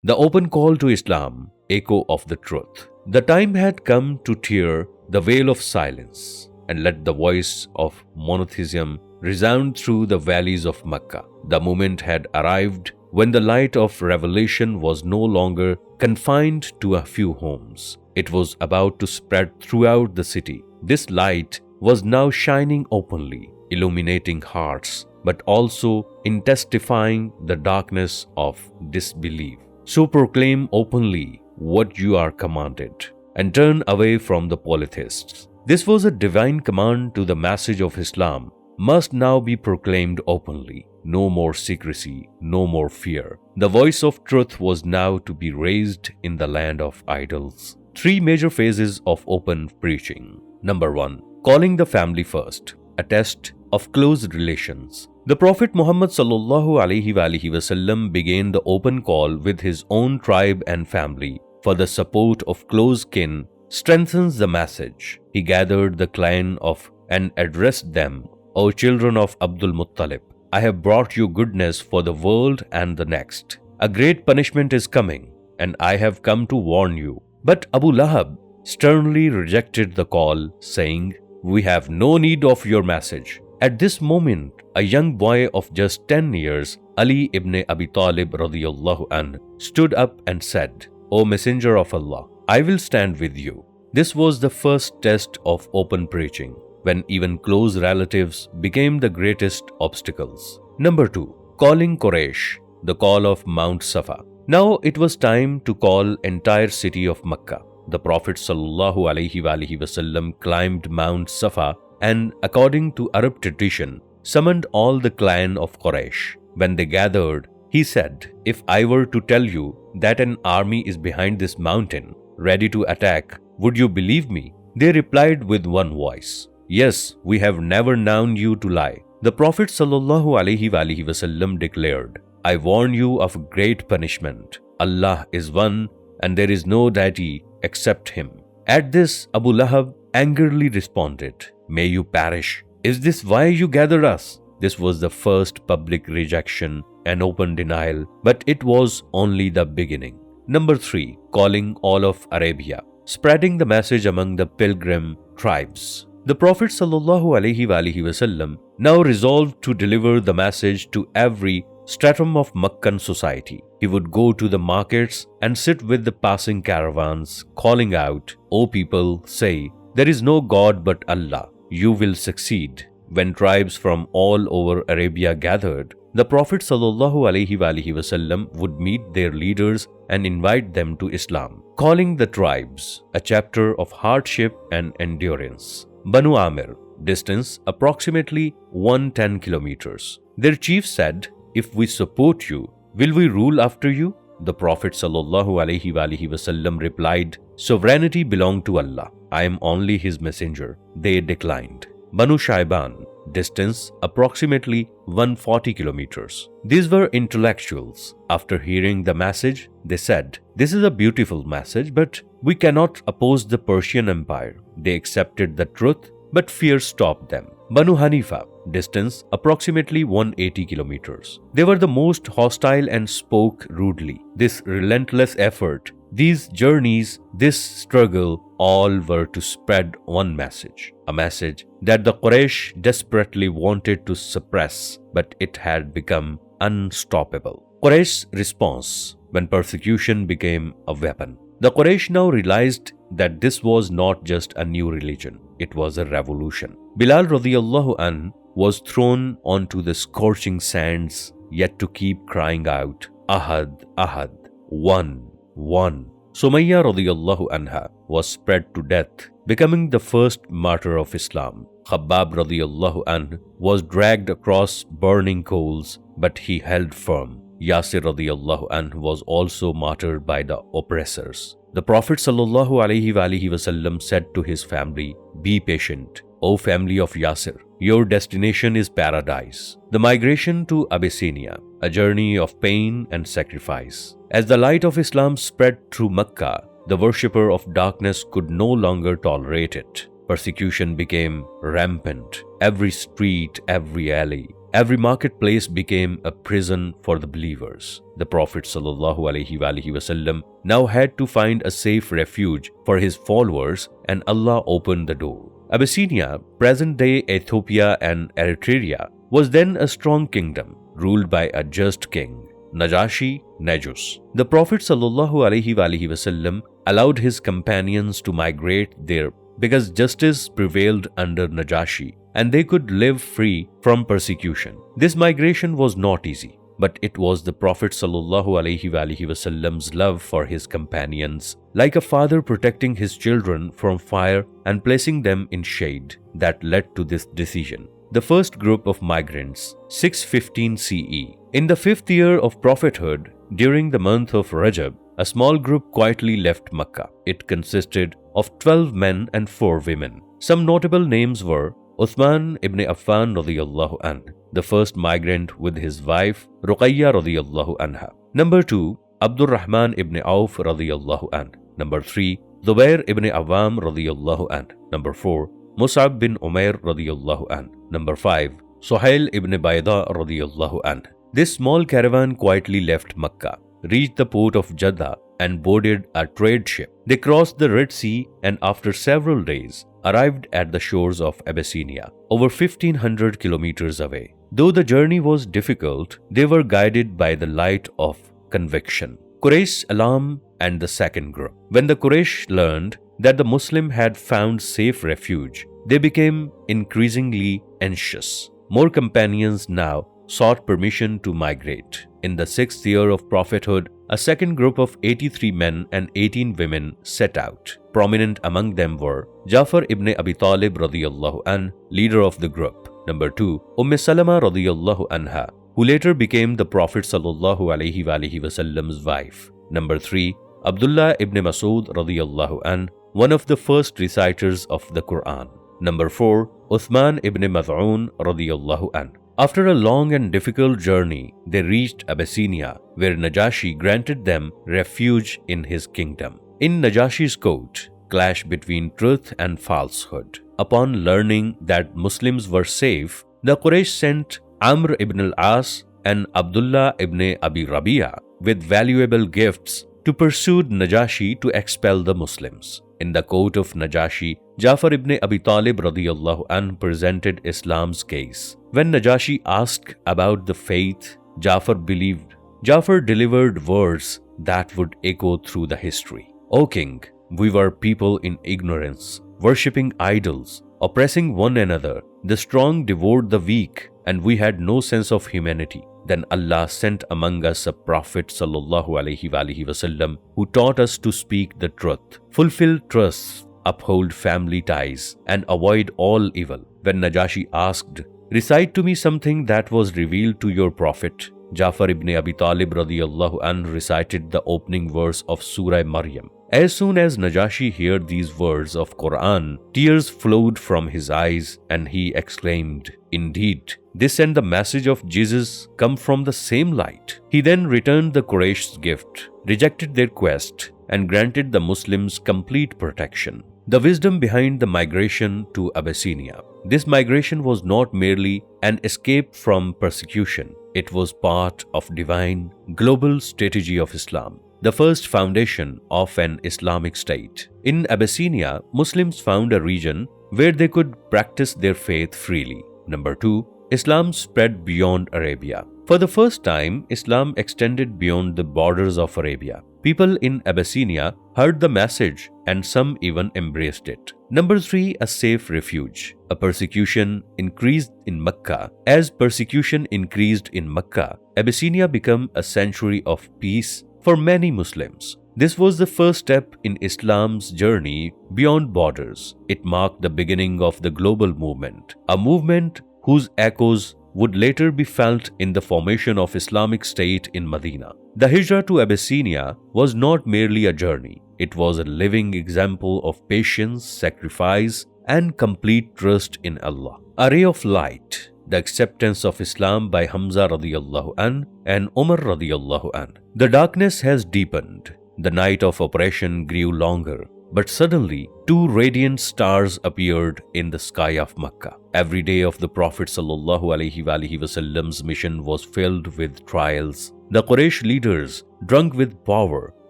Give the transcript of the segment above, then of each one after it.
The open call to Islam, echo of the truth. The time had come to tear the veil of silence and let the voice of monotheism resound through the valleys of Mecca. The moment had arrived when the light of revelation was no longer confined to a few homes. It was about to spread throughout the city. This light was now shining openly, illuminating hearts, but also intensifying the darkness of disbelief. So proclaim openly what you are commanded, and turn away from the polytheists. This was a divine command to the message of Islam must now be proclaimed openly. No more secrecy, no more fear. The voice of truth was now to be raised in the land of idols. Three major phases of open preaching. Number 1. Calling the family first, a test of close relations. The Prophet Muhammad ﷺ began the open call with his own tribe and family, for the support of close kin strengthens the message. He gathered the clan of and addressed them, O children of Abdul Muttalib, I have brought you goodness for the world and the next. A great punishment is coming, and I have come to warn you. But Abu Lahab sternly rejected the call, saying, We have no need of your message. At this moment, a young boy of just 10 years, Ali ibn Abi Talib radiyallahu anhu, stood up and said, O Messenger of Allah, I will stand with you. This was the first test of open preaching, when even close relatives became the greatest obstacles. Number 2. Calling Quraysh, the call of Mount Safa. Now it was time to call entire city of Mecca. The Prophet ﷺ climbed Mount Safa and, according to Arab tradition, summoned all the clan of Quraysh. When they gathered, he said, If I were to tell you that an army is behind this mountain, ready to attack, would you believe me? They replied with one voice, Yes, we have never known you to lie. The Prophet ﷺ declared, I warn you of great punishment. Allah is one, and there is no deity except Him. At this, Abu Lahab angrily responded, May you perish. Is this why you gathered us? This was the first public rejection and open denial, but it was only the beginning. Number 3. Calling all of Arabia, spreading the message among the pilgrim tribes. The Prophet ﷺ now resolved to deliver the message to every stratum of Meccan society. He would go to the markets and sit with the passing caravans, calling out, O people, say, There is no God but Allah. You will succeed. When tribes from all over Arabia gathered, the Prophet ﷺ would meet their leaders and invite them to Islam. Calling the tribes, a chapter of hardship and endurance. Banu Amir, distance approximately 110 kilometers. Their chief said, If we support you, will we rule after you? The Prophet ﷺ replied, Sovereignty belongs to Allah. I am only His messenger. They declined. Banu Shayban, distance approximately 140 kilometers. These were intellectuals. After hearing the message, they said, This is a beautiful message, but we cannot oppose the Persian Empire. They accepted the truth, but fear stopped them. Banu Hanifa, distance approximately 180 kilometers. They were the most hostile and spoke rudely. This relentless effort, these journeys, this struggle, all were to spread one message. A message that the Quraysh desperately wanted to suppress, but it had become unstoppable. Quraysh's response when persecution became a weapon. The Quraysh now realized that this was not just a new religion, it was a revolution. Bilal radiyallahu anhu was thrown onto the scorching sands, yet to keep crying out, Ahad, Ahad, one, one. Sumayya radiyallahu anha was spread to death, becoming the first martyr of Islam. Khabbab radiyallahu anhu was dragged across burning coals, but he held firm. Yasir radiyallahu anhu was also martyred by the oppressors. The Prophet ﷺ said to his family, Be patient, O family of Yasir. Your destination is paradise. The migration to Abyssinia, a journey of pain and sacrifice. As the light of Islam spread through Mecca, the worshipper of darkness could no longer tolerate it. Persecution became rampant. Every street, every alley, Every marketplace became a prison for the believers. The Prophet ﷺ now had to find a safe refuge for his followers, and Allah opened the door. Abyssinia, present-day Ethiopia and Eritrea, was then a strong kingdom ruled by a just king, Najashi Negus. The Prophet ﷺ allowed his companions to migrate there because justice prevailed under Najashi and they could live free from persecution. This migration was not easy, but it was the Prophet ﷺ's love for his companions, like a father protecting his children from fire and placing them in shade, that led to this decision. The first group of migrants, 615 CE. In the 5th year of prophethood, during the month of Rajab, a small group quietly left Makkah. It consisted of 12 men and 4 women. Some notable names were Uthman ibn Affan radiyallahu anhu, the first migrant with his wife Ruqayya radiyallahu anha. Number 2, Abdul Rahman ibn Auf radiyallahu anhu. Number 3, Zubair ibn Awam radiyallahu anhu. Number 4, Mus'ab bin Umair radiyallahu anhu. Number 5, Suhail ibn Bayda radiyallahu anhu. This small caravan quietly left Makkah, reached the port of Jeddah and boarded a trade ship. They crossed the Red Sea and after several days arrived at the shores of Abyssinia, over 1500 kilometers away. Though the journey was difficult, they were guided by the light of conviction. Quraysh Alam and the second group. When the Quraysh learned that the Muslim had found safe refuge, they became increasingly anxious. More companions now sought permission to migrate. In the 6th year of prophethood, a second group of 83 men and 18 women set out. Prominent among them were Jafar ibn Abi Talib radiyallahu anh, leader of the group. Number 2, Salama radiyallahu anha, who later became the Prophet ﷺ's wife. Number 3, Abdullah ibn Masud radiyallahu anh, one of the first reciters of the Quran. Number 4, Uthman ibn Mad'un radiyallahu anh. After a long and difficult journey, they reached Abyssinia, where Najashi granted them refuge in his kingdom. In Najashi's court, clash between truth and falsehood. Upon learning that Muslims were safe, the Quraysh sent Amr ibn al-As and Abdullah ibn Abi Rabi'a with valuable gifts to pursue Najashi to expel the Muslims. In the court of Najashi, Jafar ibn Abi Talib radiyallahu anh presented Islam's case. When Najashi asked about the faith Jafar believed, Jafar delivered words that would echo through the history. O king, we were people in ignorance, worshipping idols, oppressing one another. The strong devoured the weak, and we had no sense of humanity. Then Allah sent among us a Prophet ﷺ who taught us to speak the truth, fulfill trusts, uphold family ties, and avoid all evil. When Najashi asked, recite to me something that was revealed to your Prophet, Jafar ibn Abi Talib radiyallahu anhu recited the opening verse of Surah Maryam. As soon as Najashi heard these words of Quran, tears flowed from his eyes and he exclaimed, indeed, this and the message of Jesus come from the same light. He then returned the Quraysh's gift, rejected their quest, and granted the Muslims complete protection. The wisdom behind the migration to Abyssinia. This migration was not merely an escape from persecution. It was part of divine, global strategy of Islam, the first foundation of an Islamic state. In Abyssinia, Muslims found a region where they could practice their faith freely. Number 2, Islam spread beyond Arabia. For the first time, Islam extended beyond the borders of Arabia. People in Abyssinia heard the message and some even embraced it. Number 3, a safe refuge. A persecution increased in Mecca. As persecution increased in Mecca, Abyssinia became a sanctuary of peace for many Muslims. This was the first step in Islam's journey beyond borders. It marked the beginning of the global movement, a movement whose echoes would later be felt in the formation of Islamic State in Medina. The Hijrah to Abyssinia was not merely a journey. It was a living example of patience, sacrifice, and complete trust in Allah. A ray of light, the acceptance of Islam by Hamza radiyallahu anh and Umar radiyallahu anh. The darkness has deepened. The night of oppression grew longer. But suddenly, two radiant stars appeared in the sky of Makkah. Every day of the Prophet ﷺ's mission was filled with trials. The Quraysh leaders, drunk with power,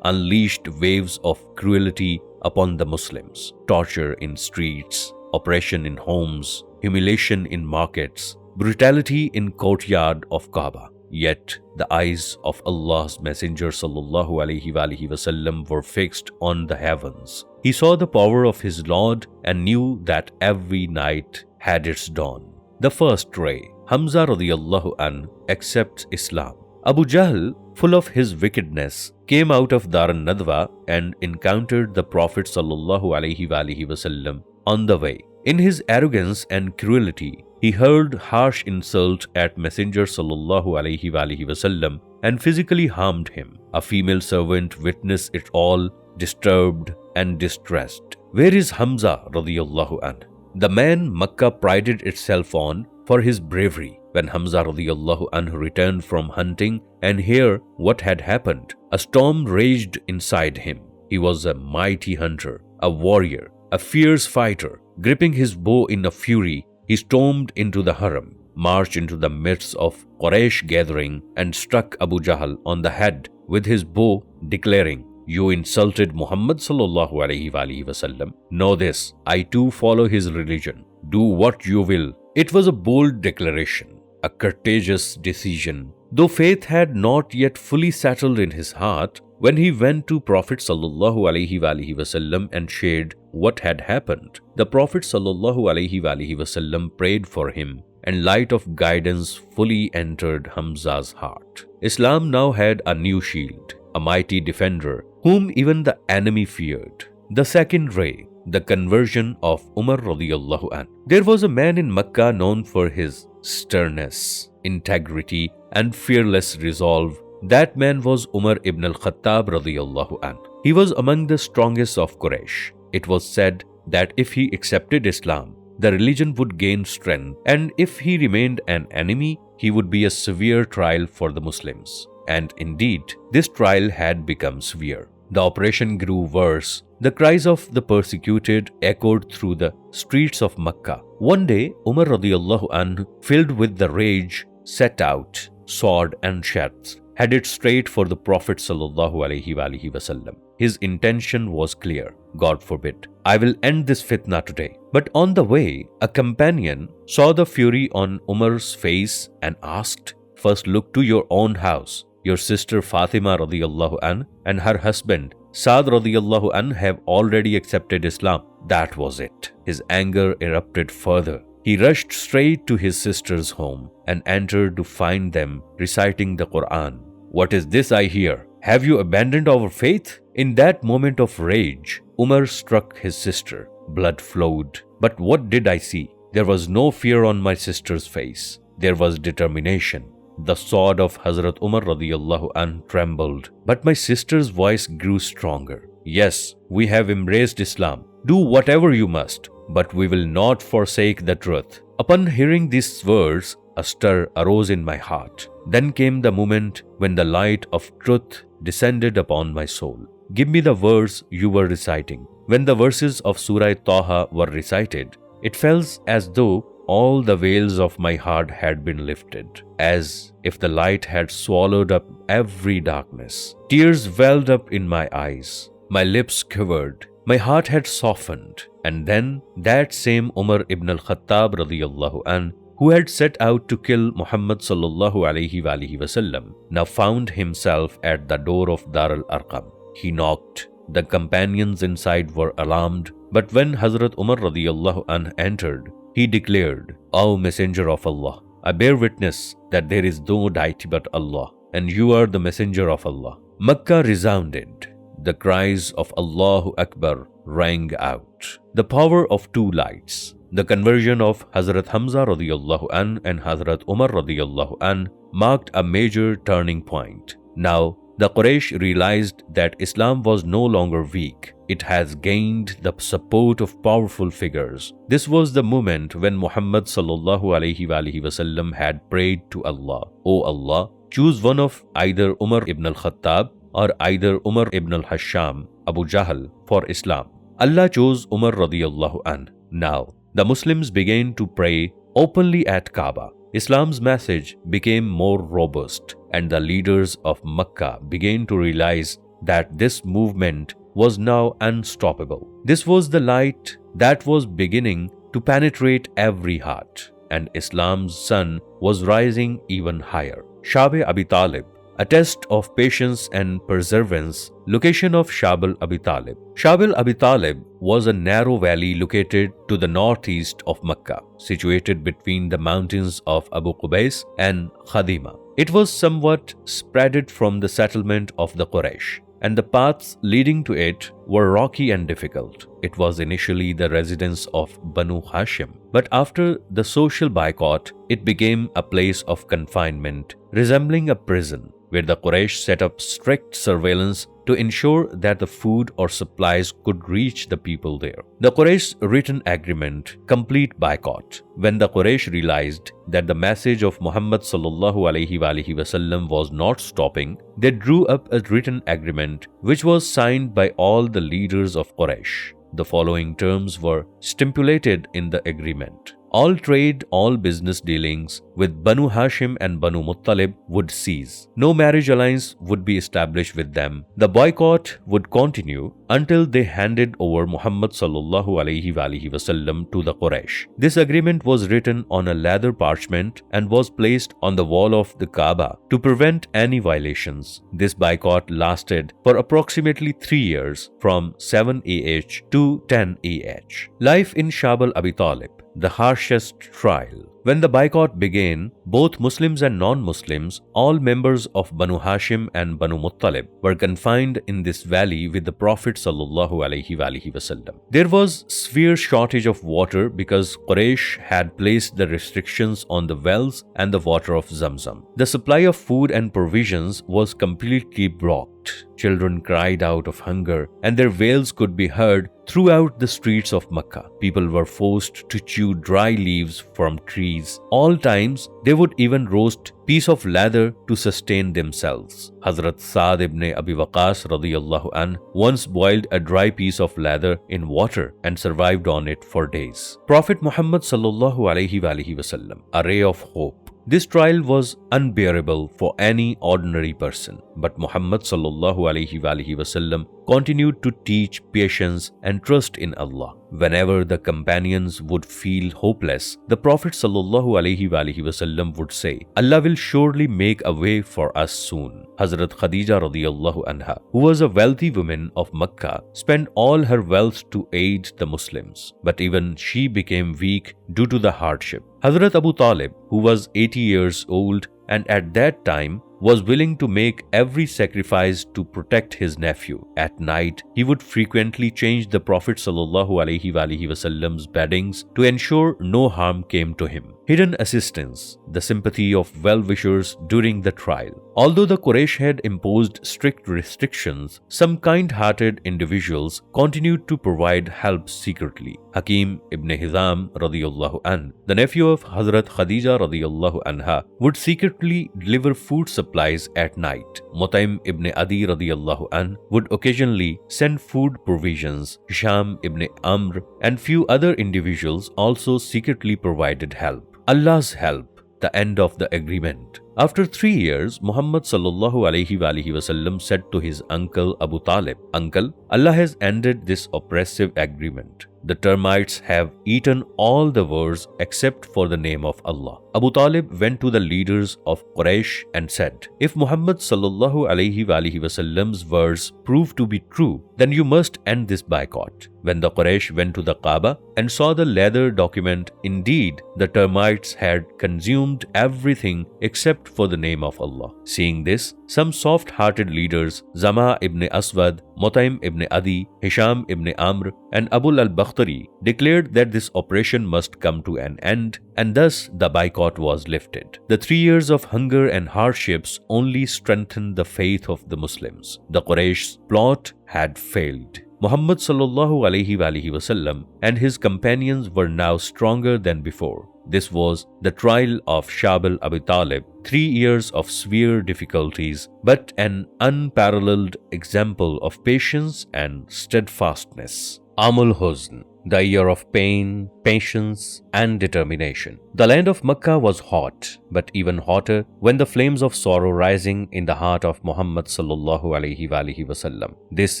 unleashed waves of cruelty upon the Muslims. Torture in streets, oppression in homes, humiliation in markets, brutality in courtyard of Kaaba. Yet the eyes of Allah's Messenger ﷺ were fixed on the heavens. He saw the power of his Lord and knew that every night had its dawn. The first ray, Hamza radiyallahu an accepts Islam. Abu Jahl, full of his wickedness, came out of Dar al-Nadwa and encountered the Prophet ﷺ on the way. In his arrogance and cruelty, he hurled harsh insult at Messenger ﷺ and physically harmed him. A female servant witnessed it all, disturbed and distressed. Where is Hamza radiyallahu an? The man Makkah prided itself on for his bravery. When Hamza radiyallahu anhu returned from hunting and heard what had happened, a storm raged inside him. He was a mighty hunter, a warrior, a fierce fighter. Gripping his bow in a fury, he stormed into the haram, marched into the midst of Quraysh gathering and struck Abu Jahl on the head with his bow, declaring, "You insulted Muhammad ﷺ. Know this, I too follow his religion. Do what you will." It was a bold declaration, a courageous decision. Though faith had not yet fully settled in his heart, when he went to Prophet ﷺ and shared what had happened, the Prophet ﷺ prayed for him, and light of guidance fully entered Hamza's heart. Islam now had a new shield, a mighty defender whom even the enemy feared. The second ray, the conversion of Umar radiyallahu an. There was a man in Makkah known for his sternness, integrity, and fearless resolve. That man was Umar ibn al-Khattab radiyallahu an. He was among the strongest of Quraysh. It was said that if he accepted Islam, the religion would gain strength, and if he remained an enemy, he would be a severe trial for the Muslims. And indeed, this trial had become severe. The oppression grew worse. The cries of the persecuted echoed through the streets of Makkah. One day, Umar radiyallahu anhu, filled with the rage, set out, sword and sheaths, headed straight for the Prophet ﷺ. His intention was clear. God forbid, I will end this fitna today. But on the way, a companion saw the fury on Umar's face and asked, "First look to your own house. Your sister Fatima radiyallahu an and her husband Saad radiyallahu an have already accepted Islam." That was it. His anger erupted further. He rushed straight to his sister's home and entered to find them reciting the Quran. "What is this I hear? Have you abandoned our faith?" In that moment of rage, Umar struck his sister. Blood flowed. But what did I see? There was no fear on my sister's face. There was determination. The sword of Hazrat Umar radiyallahu an trembled, but my sister's voice grew stronger. "Yes, we have embraced Islam. Do whatever you must, but we will not forsake the truth." Upon hearing these words, a stir arose in my heart. Then came the moment when the light of truth descended upon my soul. "Give me the verse you were reciting." When the verses of Surah Taha were recited, it felt as though all the veils of my heart had been lifted, as if the light had swallowed up every darkness. Tears welled up in my eyes. My lips quivered. My heart had softened. And then that same Umar ibn al-Khattab radiyallahu an, who had set out to kill Muhammad ﷺ, now found himself at the door of Dar al-Arqam. He knocked. The companions inside were alarmed, but when Hazrat Umar radiyallahu an entered, he declared, "O Messenger of Allah, I bear witness that there is no deity but Allah, and you are the Messenger of Allah." Makkah resounded. The cries of Allahu Akbar rang out. The power of two lights. The conversion of Hazrat Hamza radiyallahu an and Hazrat Umar radiyallahu an marked a major turning point. Now, the Quraysh realized that Islam was no longer weak. It has gained the support of powerful figures. This was the moment when Muhammad ﷺ had prayed to Allah, "O Allah, choose one of either Umar ibn al-Khattab or either Umar ibn al-Hasham, Abu Jahl, for Islam." Allah chose Umar radiyallahu anh. Now, the Muslims began to pray openly at Kaaba. Islam's message became more robust, and the leaders of Makkah began to realize that this movement was now unstoppable. This was the light that was beginning to penetrate every heart, and Islam's sun was rising even higher. Shab Abi Talib, a test of patience and perseverance. Location of Shab Abi Talib. Shab Abi Talib was a narrow valley located to the northeast of Makkah, situated between the mountains of Abu Qubais and Khadima. It was somewhat spreaded from the settlement of the Quraysh, and the paths leading to it were rocky and difficult. It was initially the residence of Banu Hashim, but after the social boycott, it became a place of confinement, resembling a prison, where the Quraysh set up strict surveillance to ensure that the food or supplies could reach the people there. The Quraysh's written agreement, complete boycott. When the Quraysh realized that the message of Muhammad sallallahu alaihi wasallam was not stopping, they drew up a written agreement which was signed by all the leaders of Quraysh. The following terms were stipulated in the agreement. All trade, all business dealings with Banu Hashim and Banu Muttalib would cease. No marriage alliance would be established with them. The boycott would continue until they handed over Muhammad sallallahu alaihi wasallam to the Quraysh. This agreement was written on a leather parchment and was placed on the wall of the Kaaba to prevent any violations. This boycott lasted for approximately 3 years, from 7 AH to 10 AH. Life in Shab Abi Talib. The harshest trial. When the boycott began, both Muslims and non-Muslims, all members of Banu Hashim and Banu Muttalib, were confined in this valley with the Prophet sallallahu alaihi wasallam. There was severe shortage of water because Quraysh had placed the restrictions on the wells and the water of Zamzam. The supply of food and provisions was completely blocked. Children cried out of hunger, and their wails could be heard throughout the streets of Makkah. People were forced to chew dry leaves from trees. All times, they would even roast piece of leather to sustain themselves. Hazrat Sa'd ibn Abi Waqqas radiyallahu anh once boiled a dry piece of leather in water and survived on it for days. Prophet Muhammad sallallahu alaihi wasallam, a ray of hope. This trial was unbearable for any ordinary person, but Muhammad sallallahu alaihi wasallam continued to teach patience and trust in Allah. Whenever the companions would feel hopeless, the Prophet sallallahu alaihi wasallam would say, "Allah will surely make a way for us soon." Hazrat Khadija radiyallahu anha, who was a wealthy woman of Makkah, spent all her wealth to aid the Muslims, but even she became weak due to the hardship. Hazrat Abu Talib, who was 80 years old and at that time was willing to make every sacrifice to protect his nephew. At night, he would frequently change the Prophet sallallahu alaihi wasallam's beddings to ensure no harm came to him. Hidden assistance, the sympathy of well-wishers during the trial. Although the Quraysh had imposed strict restrictions, some kind-hearted individuals continued to provide help secretly. Hakim ibn Hizam radiyallahu anh, the nephew of Hazrat Khadija radiyallahu anha, would secretly deliver food supplies at night. Mutaim ibn Adi radiyallahu anh would occasionally send food provisions. Hisham ibn Amr and few other individuals also secretly provided help. Allah's help, the end of the agreement. After 3 years, Muhammad sallallahu alaihi wasallam said to his uncle Abu Talib, "Uncle, Allah has ended this oppressive agreement. The termites have eaten all the wares except for the name of Allah." Abu Talib went to the leaders of Quraysh and said, "If Muhammad sallallahu alaihi wasallam's words prove to be true, then you must end this boycott." When the Quraysh went to the Kaaba and saw the leather document, indeed, the termites had consumed everything except for the name of Allah. Seeing this, some soft-hearted leaders, Zama ibn Aswad, Mutaim ibn Adi, Hisham ibn Amr, and Abu al-Bakhtari, declared that this operation must come to an end, and thus the boycott was lifted. The 3 years of hunger and hardships only strengthened the faith of the Muslims. The Quraysh's plot had failed. Muhammad sallallahu alaihi wasallam and his companions were now stronger than before. This was the trial of Shab Abi Talib, 3 years of severe difficulties, but an unparalleled example of patience and steadfastness. Amul Huzn, the year of pain, patience, and determination. The land of Makkah was hot, but even hotter when the flames of sorrow rising in the heart of Muhammad sallallahu alaihi wasallam. This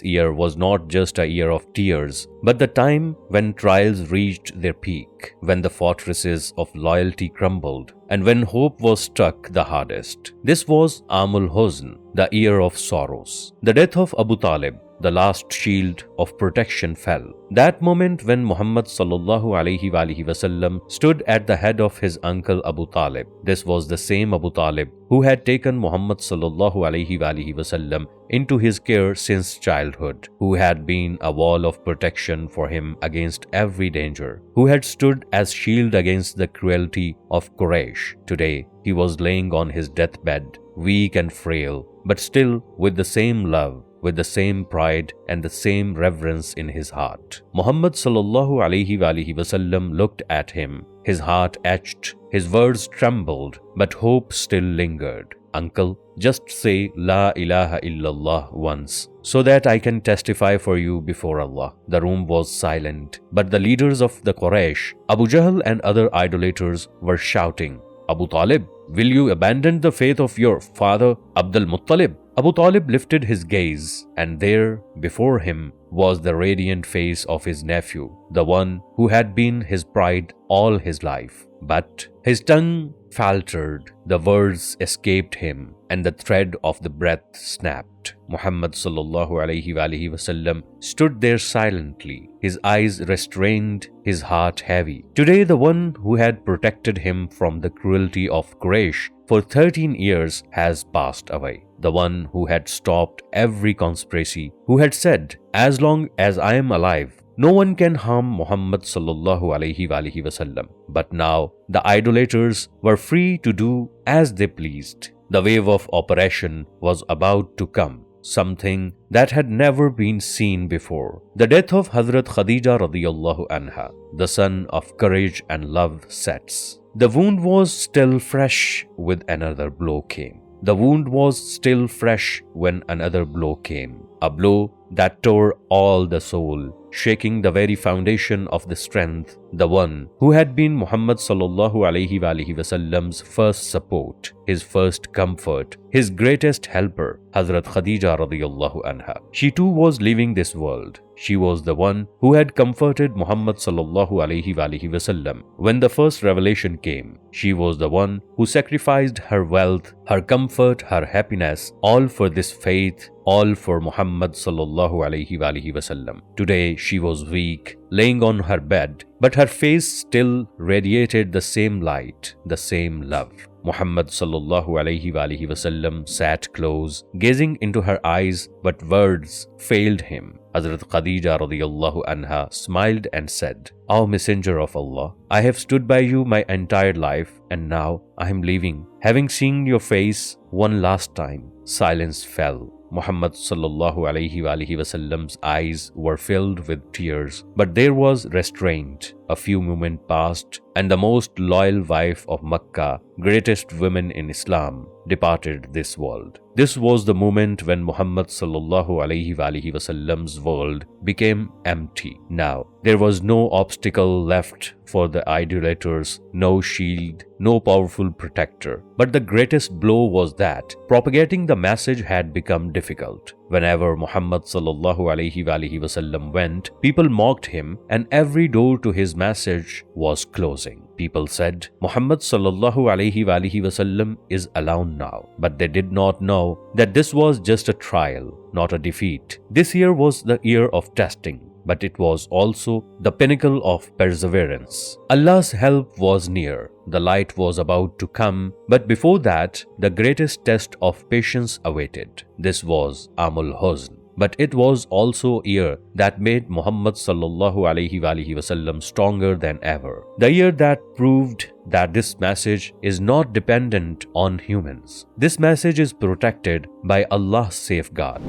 year was not just a year of tears, but the time when trials reached their peak, when the fortresses of loyalty crumbled, and when hope was struck the hardest. This was Amul Huzn, the year of sorrows. The death of Abu Talib, the last shield of protection, fell. That moment when Muhammad sallallahu alaihi wasallam stood at the head of his uncle Abu Talib. This was the same Abu Talib who had taken Muhammad sallallahu alaihi wasallam into his care since childhood, who had been a wall of protection for him against every danger, who had stood as shield against the cruelty of Quraysh. Today, he was laying on his deathbed, weak and frail, but still with the same love, with the same pride and the same reverence in his heart. Muhammad sallallahu alaihi wasallam looked at him. His heart ached, his words trembled, but hope still lingered. Uncle, just say La ilaha illallah once, so that I can testify for you before Allah. The room was silent, but the leaders of the Quraysh, Abu Jahl and other idolaters, were shouting, Abu Talib, will you abandon the faith of your father Abdul Muttalib? Abu Talib lifted his gaze, and there, before him, was the radiant face of his nephew, the one who had been his pride all his life. But his tongue faltered, the words escaped him, and the thread of the breath snapped. Muhammad sallallahu alaihi wasallam stood there silently, his eyes restrained, his heart heavy. Today, the one who had protected him from the cruelty of Quraysh for 13 years has passed away. The one who had stopped every conspiracy, who had said, as long as I am alive, no one can harm Muhammad sallallahu alaihi wasallam. But now, the idolaters were free to do as they pleased. The wave of oppression was about to come, something that had never been seen before. The death of Hazrat Khadija radiyallahu anha, the sun of courage and love, sets. The wound was still fresh when another blow came. The wound was still fresh when another blow came. A blow that tore all the soul, shaking the very foundation of the strength, the one who had been Muhammad sallallahu alaihi wasallam's first support, his first comfort, his greatest helper, Hazrat Khadija radiyallahu anha. She too was leaving this world. She was the one who had comforted Muhammad sallallahu alaihi wasallam when the first revelation came. She was the one who sacrificed her wealth, her comfort, her happiness, all for this faith, all for Muhammad sallallahu alaihi wasallam. Today she was weak, laying on her bed, but her face still radiated the same light, the same love. Muhammad sallallahu alaihi wasallam sat close, gazing into her eyes, but words failed him. Hazrat Khadija radiyallahu anha smiled and said, O Messenger of Allah, I have stood by you my entire life, and now I am leaving, having seen your face one last time. Silence fell. Muhammad sallallahu alaihi wasallam's eyes were filled with tears, but there was restraint. A few moments passed, and the most loyal wife of Makkah, greatest woman in Islam, departed this world. This was the moment when Muhammad sallallahu alaihi wasallam's world became empty. Now, there was no obstacle left for the idolaters, no shield, no powerful protector. But the greatest blow was that propagating the message had become difficult. Whenever Muhammad sallallahu alaihi wasallam went, people mocked him, and every door to his message was closing. People said, Muhammad sallallahu alaihi wasallam is alone now. But they did not know that this was just a trial, not a defeat. This year was the year of testing, but it was also the pinnacle of perseverance. Allah's help was near. The light was about to come, but before that, the greatest test of patience awaited. This was Amul Huzn. But it was also a year that made Muhammad sallallahu alaihi wasallam stronger than ever. The year that proved that this message is not dependent on humans. This message is protected by Allah's safeguard.